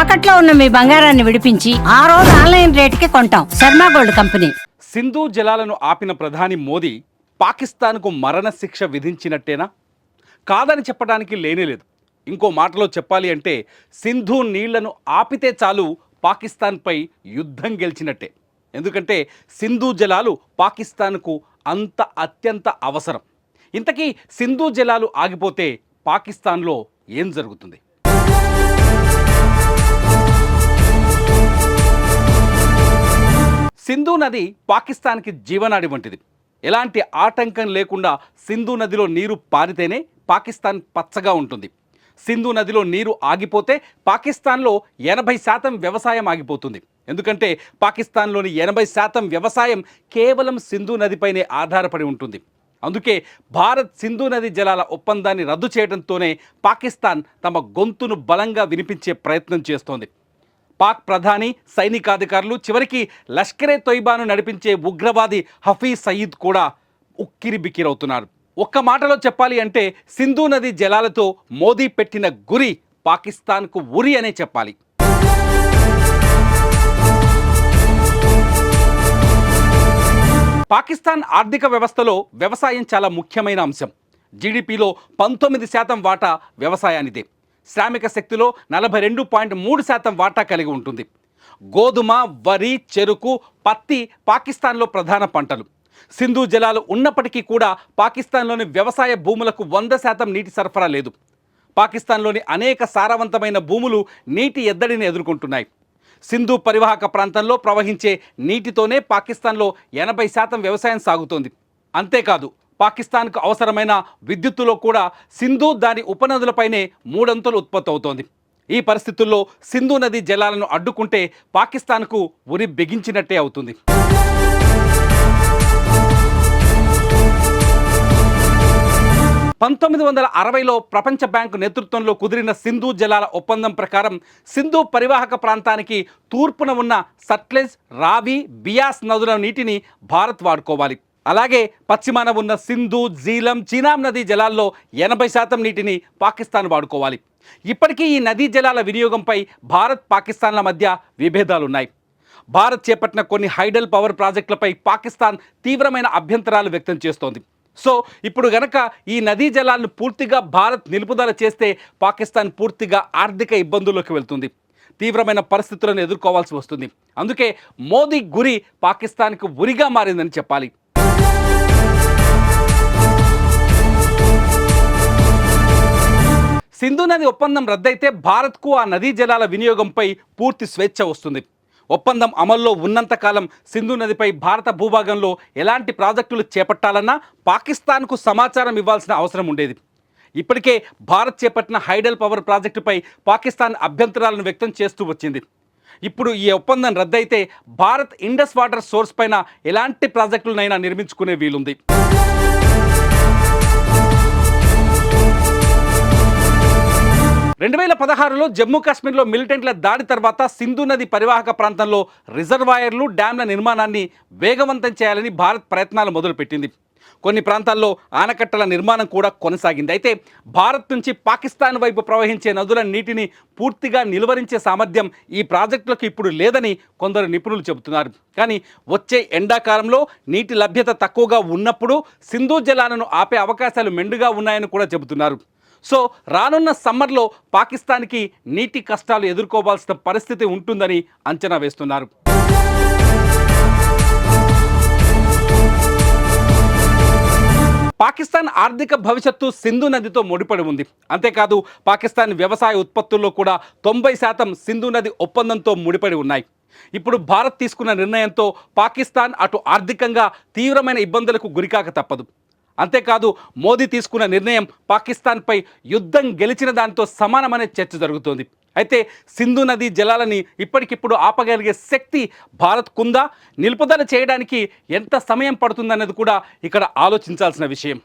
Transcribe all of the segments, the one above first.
తాకట్లో ఉన్న మీ బంగారాన్ని విడిపించి ఆ రోజు ఆన్లైన్ రేటుకి కొంటాం. Sharma gold company. సింధు జలాలను ఆపిన ప్రధాని మోదీ పాకిస్తాన్కు మరణ శిక్ష విధించినట్టేనా? కాదని చెప్పడానికి లేనేలేదు. ఇంకో మాటలో చెప్పాలి అంటే సింధు నీళ్లను ఆపితే చాలు పాకిస్తాన్పై యుద్ధం గెలిచినట్టే. ఎందుకంటే సింధు జలాలు పాకిస్తాన్కు అత్యంత అవసరం. ఇంతకీ సింధు జలాలు ఆగిపోతే పాకిస్తాన్లో ఏం జరుగుతుంది? సింధు నది పాకిస్తాన్కి జీవనాడి వంటిది. ఎలాంటి ఆటంకం లేకుండా సింధు నదిలో నీరు పారితేనే పాకిస్తాన్ పచ్చగా ఉంటుంది. సింధు నదిలో నీరు ఆగిపోతే పాకిస్తాన్లో 80% వ్యవసాయం ఆగిపోతుంది. ఎందుకంటే పాకిస్తాన్లోని 80% వ్యవసాయం కేవలం సింధు నదిపైనే ఆధారపడి ఉంటుంది. అందుకే భారత్ సింధు నది జలాల ఒప్పందాన్ని రద్దు చేయడంతోనే పాకిస్తాన్ తమ గొంతును బలంగా వినిపించే ప్రయత్నం చేస్తోంది. పాక్ ప్రధాని, సైనికాధికారులు, చివరికి లష్కరే తొయ్బాను నడిపించే ఉగ్రవాది హఫీజ్ సయీద్ కూడా ఉక్కిరి బిక్కిరవుతున్నారు. ఒక్క మాటలో చెప్పాలి అంటే సింధు నది జలాలతో మోదీ పెట్టిన గురి పాకిస్తాన్కు ఉరి అనే చెప్పాలి. పాకిస్తాన్ ఆర్థిక వ్యవస్థలో వ్యవసాయం చాలా ముఖ్యమైన అంశం. జీడిపిలో 19% వాటా వ్యవసాయానిదే. శ్రామిక శక్తిలో 42.3% వాటా కలిగి ఉంటుంది. గోధుమ, వరి, చెరుకు, పత్తి పాకిస్తాన్లో ప్రధాన పంటలు. సింధు జలాలు ఉన్నప్పటికీ కూడా పాకిస్తాన్లోని వ్యవసాయ భూములకు 100% నీటి సరఫరా లేదు. పాకిస్తాన్లోని అనేక సారవంతమైన భూములు నీటి ఎద్దడిని ఎదుర్కొంటున్నాయి. సింధు పరివాహక ప్రాంతంలో ప్రవహించే నీటితోనే పాకిస్తాన్లో 80% వ్యవసాయం సాగుతోంది. అంతేకాదు పాకిస్తాన్కు అవసరమైన విద్యుత్తులో కూడా సింధు దాని ఉపనదులపైనే 3 అంతలు ఉత్పత్తి అవుతోంది. ఈ పరిస్థితుల్లో సింధు నది జలాలను అడ్డుకుంటే పాకిస్తాన్కు ఉరి బిగించినట్టే అవుతుంది. పంతొమ్మిది 1960లో ప్రపంచ బ్యాంకు నేతృత్వంలో కుదిరిన సింధు జలాల ఒప్పందం ప్రకారం సింధు పరివాహక ప్రాంతానికి తూర్పున ఉన్న సట్లెజ్, రావి, బియాస్ నదుల నీటిని భారత్ వాడుకోవాలి. అలాగే పశ్చిమాన ఉన్న సింధు, జీలం, చీనాబ్ నదీ జలాల్లో 80% నీటిని పాకిస్తాన్ వాడుకోవాలి. ఇప్పటికీ ఈ నదీ జలాల వినియోగంపై భారత్, పాకిస్తాన్ల మధ్య విభేదాలున్నాయి. భారత్ చేపట్టిన కొన్ని హైడల్ పవర్ ప్రాజెక్టులపై పాకిస్తాన్ తీవ్రమైన అభ్యంతరాలు వ్యక్తం చేస్తోంది. సో ఇప్పుడు గనక ఈ నదీ జలాలను పూర్తిగా భారత్ నిలుపుదల చేస్తే పాకిస్తాన్ పూర్తిగా ఆర్థిక ఇబ్బందుల్లోకి వెళ్తుంది. తీవ్రమైన పరిస్థితులను ఎదుర్కోవాల్సి వస్తుంది. అందుకే మోదీ గురి పాకిస్తాన్కు ఉరిగా మారిందని చెప్పాలి. సింధు నది ఒప్పందం రద్దయితే భారత్కు ఆ నదీ జలాల వినియోగంపై పూర్తి స్వేచ్ఛ వస్తుంది. ఒప్పందం అమల్లో ఉన్నంతకాలం సింధు నదిపై భారత భూభాగంలో ఎలాంటి ప్రాజెక్టులు చేపట్టాలన్నా పాకిస్తాన్కు సమాచారం ఇవ్వాల్సిన అవసరం ఉండేది. ఇప్పటికే భారత్ చేపట్టిన హైడల్ పవర్ ప్రాజెక్టుపై పాకిస్తాన్ అభ్యంతరాలను వ్యక్తం చేస్తూ వచ్చింది. ఇప్పుడు ఈ ఒప్పందం రద్దయితే భారత్ ఇండస్ వాటర్ సోర్స్ పైన ఎలాంటి ప్రాజెక్టులనైనా నిర్మించుకునే వీలుంది. 2016లో జమ్మూ కాశ్మీర్లో మిలిటెంట్ల దాడి తర్వాత సింధు నది పరివాహక ప్రాంతంలో రిజర్వాయర్లు, డ్యాంల నిర్మాణాన్ని వేగవంతం చేయాలని భారత్ ప్రయత్నాలు మొదలుపెట్టింది. కొన్ని ప్రాంతాల్లో ఆనకట్టల నిర్మాణం కూడా కొనసాగింది. అయితే భారత్ నుంచి పాకిస్తాన్ వైపు ప్రవహించే నదుల నీటిని పూర్తిగా నిలువరించే సామర్థ్యం ఈ ప్రాజెక్టులకు ఇప్పుడు లేదని కొందరు నిపుణులు చెబుతున్నారు. కానీ వచ్చే ఎండాకాలంలో నీటి లభ్యత తక్కువగా ఉన్నప్పుడు సింధు జలాలను ఆపే అవకాశాలు మెండుగా ఉన్నాయని కూడా చెబుతున్నారు. సో రానున్న సమ్మర్లో పాకిస్తాన్కి నీటి కష్టాలు ఎదుర్కోవాల్సిన పరిస్థితి ఉంటుందని అంచనా వేస్తున్నారు. పాకిస్తాన్ ఆర్థిక భవిష్యత్తు సింధు నదితో ముడిపడి ఉంది. అంతేకాదు పాకిస్తాన్ వ్యవసాయ ఉత్పత్తుల్లో కూడా 90% సింధు నది ఒప్పందంతో ముడిపడి ఉన్నాయి. ఇప్పుడు భారత్ తీసుకున్న నిర్ణయంతో పాకిస్తాన్ అటు ఆర్థికంగా తీవ్రమైన ఇబ్బందులకు గురికాక తప్పదు. అంతేకాదు మోదీ తీసుకున్న నిర్ణయం పాకిస్తాన్పై యుద్ధం గెలిచిన దానితో సమానమనే చర్చ జరుగుతోంది. అయితే సింధు నదీ జలాలని ఇప్పటికిప్పుడు ఆపగలిగే శక్తి భారత్కుందా? నిలుపుదల చేయడానికి ఎంత సమయం పడుతుందనేది కూడా ఇక్కడ ఆలోచించాల్సిన విషయం.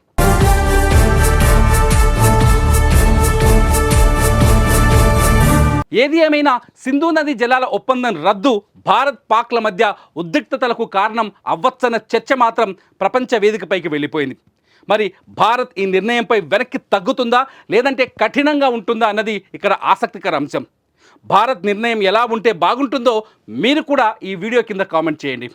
ఏది ఏమైనా సింధు నది జలాల ఒప్పందం రద్దు భారత్, పాక్ల మధ్య ఉద్రిక్తతలకు కారణం అవ్వచ్చన్న చర్చ మాత్రం ప్రపంచ వేదికపైకి వెళ్ళిపోయింది. మరి భారత్ ఈ నిర్ణయంపై వెనక్కి తగ్గుతుందా లేదంటే కఠినంగా ఉంటుందా అన్నది ఇక్కడ ఆసక్తికర అంశం. భారత్ నిర్ణయం ఎలా ఉంటే బాగుంటుందో మీరు కూడా ఈ వీడియో కింద కామెంట్ చేయండి.